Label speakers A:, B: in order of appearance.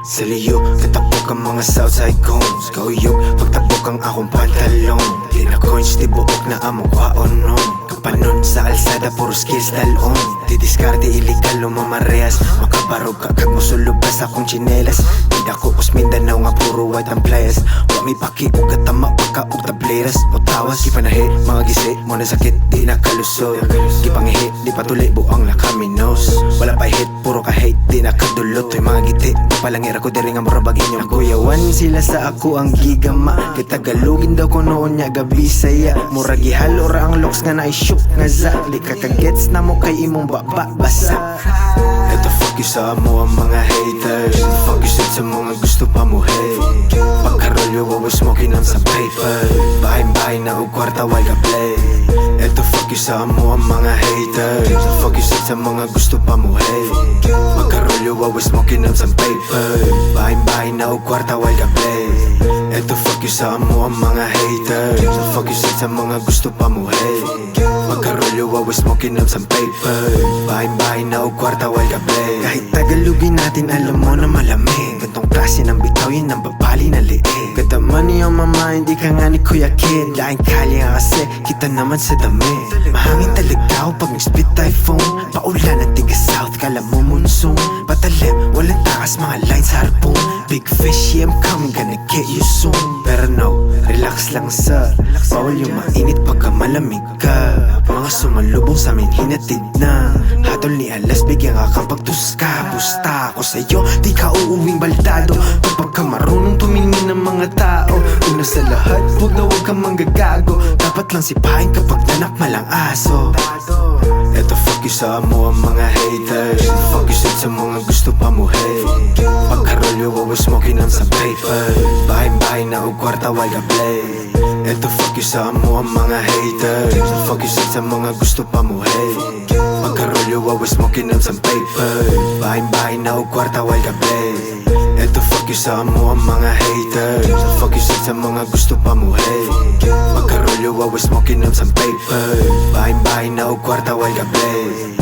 A: Sa liyo, katapok ang mga Southside cones. Kauyog, pagtabok ang akong pantalon. Di na coins, di buok na among kwaon nun. Kapanon sa alsada, puro skills talon. Di diskarte, illegal o mamarehas. Makabarog ka, kag musulog ka sa akong chinelas. Di dako us Mindanao nga puro white ang players. Wa may paki o katama, pagka o tableras. O tawas, ipanahi, mga gisi, mo na sakit, di na kalusot. Kipangihi, di patuli, buang na kaminos. Wala pa hit, puro ka hate, di na kadulot. To'y mga giti, di palangir ako diri nga marabag inyong kuyawan. Sila sa ako ang gigama, kitagalugin daw ko noon niya gabi saya. Murag ihalo ra ang looks nga na-shook nga za. Di kakagets na mo kay imong basa. Eto fuck you sa mo ang mga haters. Fuck you sa mga gusto pa mo hate. Pagkarolyo wa smoking ang sa paper. Bahay-bahay na o kwarta while ka play. Eto fuck you sa mo ang mga haters. Fuck you sa mga gusto pa mo hate. Pagkarolyo wa smoking ang sa paper. Bahay-bahay na o kwarta while ka play. Eto fuck you sa mo ang mga haters. Fuck you sa mga gusto pa mo hate. Pagkarolyo wa smoking up some paper. Bahay-bahay na o kwarta while ka play. Kahit Tagalogin natin alam mo na malamig. Gantong klase ng bitaw yun ang babali na liig. Ganda money on my mind, di ka nga ni Kuya Kid. Laking kali nga kasi, kita naman sa damit. Mahangin talaga pag nag-spit typhoon. Paulan at tiga south, kala mo monsoon. Patalim, walang takas, mga lines harpoon. Big fish, yeah I'm coming, gonna get you soon. Pero no, relax lang sir. Bawal yung mainit pagka malamig ka. Mga sumalubong sa amin hinatid na. Hatol ni alas, bigyan ka kang pagtuska. Busta ako sa'yo, di ka uuwing baldado. Kapag ka marunong tumingin ng mga tao. Una sa lahat, huwag na huwag kang manggagago. Dapat lang sipahin kapag nanak malang aso. Eto fuck you sa mo ang mga haters. Fuck you sa mga gusto pa mo hate. Pagkarolyo wa smoking on sa paper. Bahay-bahay na o kwarta while ka play. Eto fuck you sa mo ang mga haters. Fuck you sa mga gusto pa mo hate. Pagkarolyo wa smoking on sa paper. Bahay-bahay na o kwarta while ka play. Eto fuck you sa mo ang mga haters. Fuck you sa mga gusto pa mo hate. Pagkarolyo wa smoking on sa paper. Bahay-bahay na o kwarta while ka play.